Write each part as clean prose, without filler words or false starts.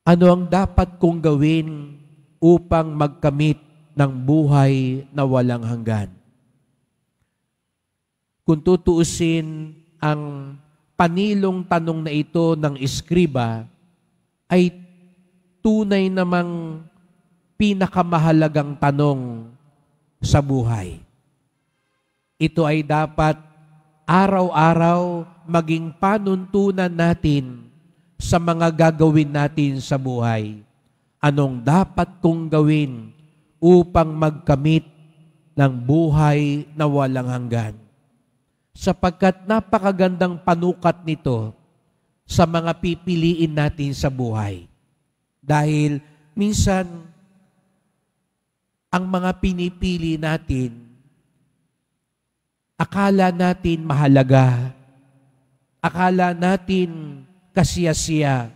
Ano ang dapat kong gawin upang magkamit ng buhay na walang hanggan? Kung tutuusin, ang panilong tanong na ito ng eskriba ay tunay namang pinakamahalagang tanong sa buhay. Ito ay dapat araw-araw maging panuntunan natin sa mga gagawin natin sa buhay. Anong dapat kong gawin upang magkamit ng buhay na walang hanggan? Sapagkat napakagandang panukat nito sa mga pipiliin natin sa buhay. Dahil minsan, ang mga pinipili natin, akala natin mahalaga, akala natin kasiyasiya,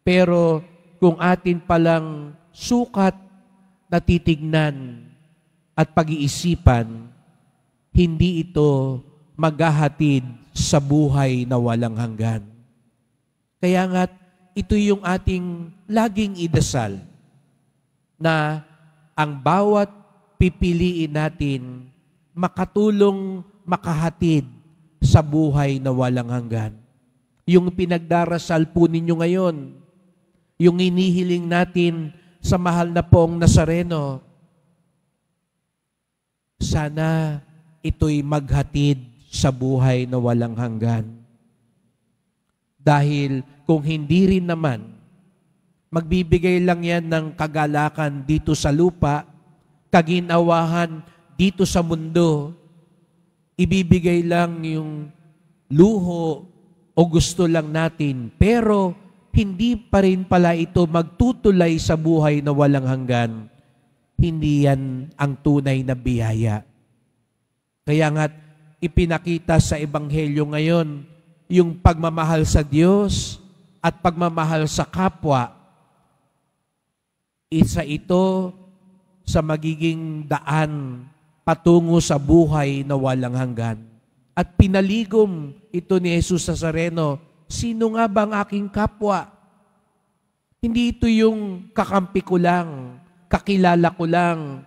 pero kung atin palang sukat na titignan at pag-iisipan, hindi ito maghahatid sa buhay na walang hanggan. Kaya nga, ito yung ating laging idasal na ang bawat pipiliin natin makatulong makahatid sa buhay na walang hanggan. Yung pinagdarasal po ninyo ngayon, yung inihiling natin sa mahal na pong Nazareno, sana ito'y maghatid sa buhay na walang hanggan. Dahil kung hindi rin naman, magbibigay lang yan ng kagalakan dito sa lupa, kaginawahan dito sa mundo, ibibigay lang yung luho o gusto lang natin, pero hindi pa rin pala ito magtutulay sa buhay na walang hanggan. Hindi yan ang tunay na biyaya. Kaya nga, ipinakita sa Ebanghelyo ngayon, yung pagmamahal sa Diyos at pagmamahal sa kapwa, isa ito sa magiging daan patungo sa buhay na walang hanggan. At pinaligom ito ni Jesus Nazareno, sino nga ba ang aking kapwa? Hindi ito yung kakampi ko lang, kakilala ko lang,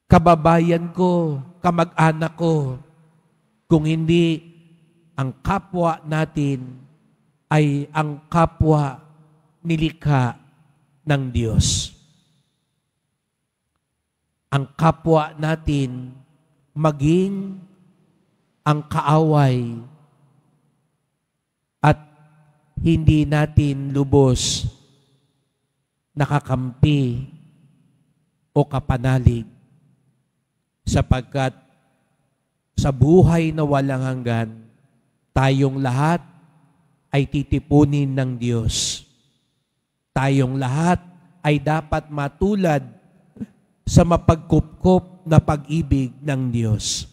kababayan ko, kamag-anak ko. Kung hindi, ang kapwa natin ay ang kapwa nilikha ng Diyos. Ang kapwa natin maging ang kaaway at hindi natin lubos nakakampi o kapanalig, sapagkat sa buhay na walang hanggan, tayong lahat ay titipunin ng Diyos. Tayong lahat ay dapat matulad sa mapagkupkop na pag-ibig ng Diyos.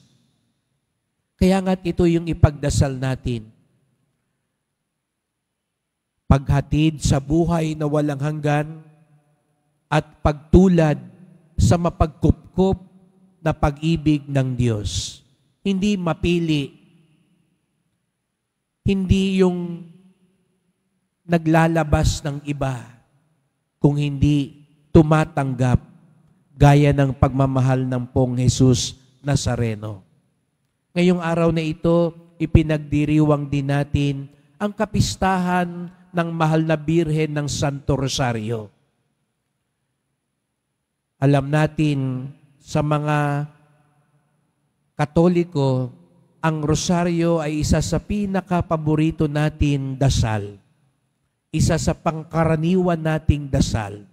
Kaya nga't ito yung ipagdasal natin. Paghatid sa buhay na walang hanggan at pagtulad sa mapagkupkop na pag-ibig ng Diyos. Hindi mapili. Hindi yung naglalabas ng iba, kung hindi tumatanggap gaya ng pagmamahal ng pong Jesus Nazareno. Ngayong araw na ito, ipinagdiriwang din natin ang kapistahan ng mahal na Birhen ng Santo Rosario. Alam natin sa mga Katoliko, ang rosaryo ay isa sa pinaka-paborito natin dasal. Isa sa pangkaraniwan nating dasal.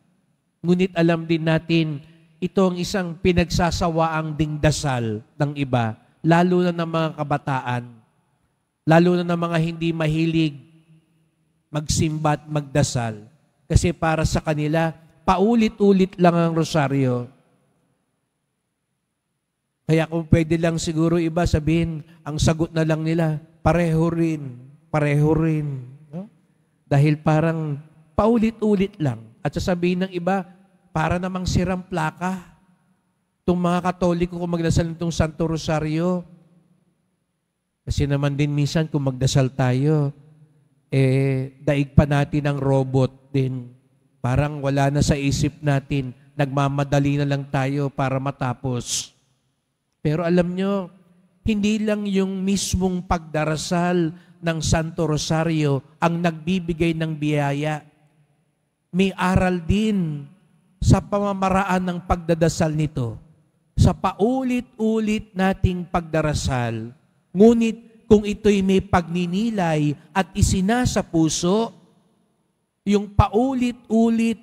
Ngunit alam din natin, ito ang isang pinagsasawaang ding dasal ng iba, lalo na ng mga kabataan, lalo na ng mga hindi mahilig magsimba at magdasal. Kasi para sa kanila, paulit-ulit lang ang rosaryo. Kaya kung pwede lang siguro iba sabihin, ang sagot na lang nila, pareho rin, pareho rin. No? Dahil parang paulit-ulit lang. At sasabihin ng iba, para namang sirang plaka. Itong mga Katoliko kung magdasal nitong Santo Rosario. Kasi naman din minsan kung magdasal tayo, daig pa natin ang robot din. Parang wala na sa isip natin. Nagmamadali na lang tayo para matapos. Pero alam nyo, hindi lang yung mismong pagdarasal ng Santo Rosario ang nagbibigay ng biyaya. May aral din sa pamamaraan ng pagdadasal nito. Sa paulit-ulit nating pagdarasal. Ngunit kung ito'y may pagninilay at isinasa puso, yung paulit-ulit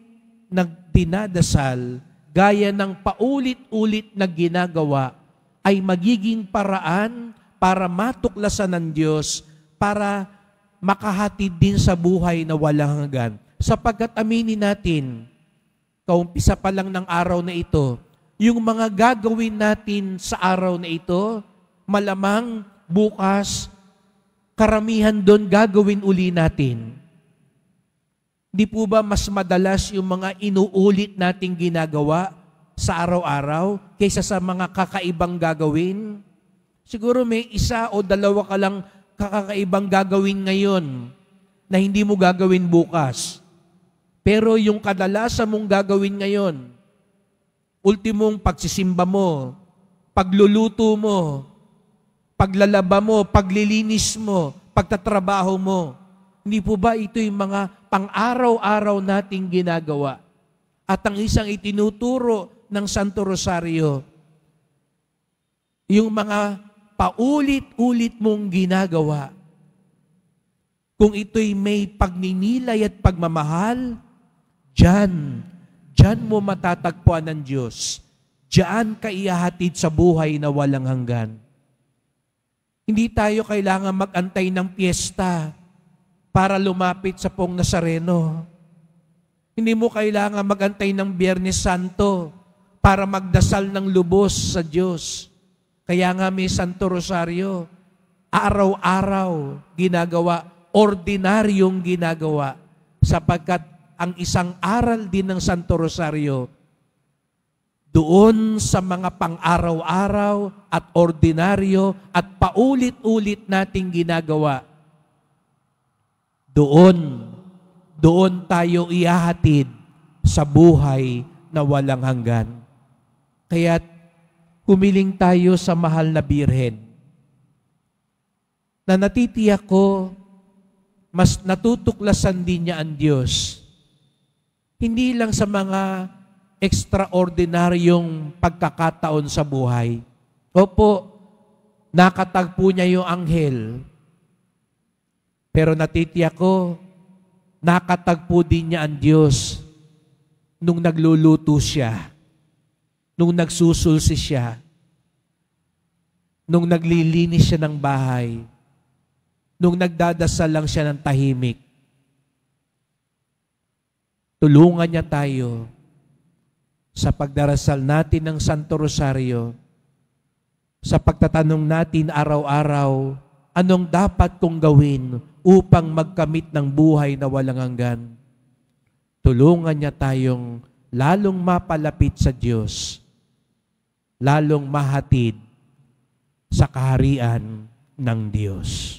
na dinadasal, gaya ng paulit-ulit na ginagawa, ay magiging paraan para matuklasan ng Diyos, para makahatid din sa buhay na walang hanggan. Sapagkat aminin natin, kaumpisa pa lang ng araw na ito, yung mga gagawin natin sa araw na ito, malamang bukas, karamihan doon gagawin uli natin. Di po ba mas madalas yung mga inuulit nating ginagawa sa araw-araw kaysa sa mga kakaibang gagawin? Siguro may isa o dalawa ka lang kakaibang gagawin ngayon na hindi mo gagawin bukas. Pero yung kadalasan mong gagawin ngayon, ultimong pagsisimba mo, pagluluto mo, paglalaba mo, paglilinis mo, pagtatrabaho mo. Hindi po ba ito yung mga pang-araw-araw nating ginagawa? At ang isang itinuturo ng Santo Rosario, yung mga paulit-ulit mong ginagawa, kung ito'y may pagninilay at pagmamahal, diyan mo matatagpuan ng Diyos. Diyan ka ihahatid sa buhay na walang hanggan. Hindi tayo kailangan mag-antay ng piyesta para lumapit sa Pong Nazareno. Hindi mo kailangan mag-antay ng Biyernes Santo para magdasal ng lubos sa Diyos. Kaya nga may Santo Rosario, araw-araw ginagawa, ordinaryong ginagawa, sapagkat ang isang aral din ng Santo Rosario, doon sa mga pang-araw-araw at ordinaryo at paulit-ulit nating ginagawa, doon tayo ihahatid sa buhay na walang hanggan. Kaya't humiling tayo sa mahal na Birhen na natitiyak ko, mas natutuklasan din niya ang Diyos. Hindi lang sa mga extraordinaryong pagkakataon sa buhay. Opo, nakatagpo niya yung anghel. Pero natitiyak ko, nakatagpo din niya ang Diyos nung nagluluto siya, nung nagsusulsi siya, nung naglilinis siya ng bahay, nung nagdadasal lang siya ng tahimik. Tulungan niya tayo sa pagdarasal natin ng Santo Rosario, sa pagtatanong natin araw-araw, anong dapat kong gawin upang magkamit ng buhay na walang hanggan. Tulungan niya tayong lalong mapalapit sa Diyos, lalong mahatid sa kaharian ng Diyos.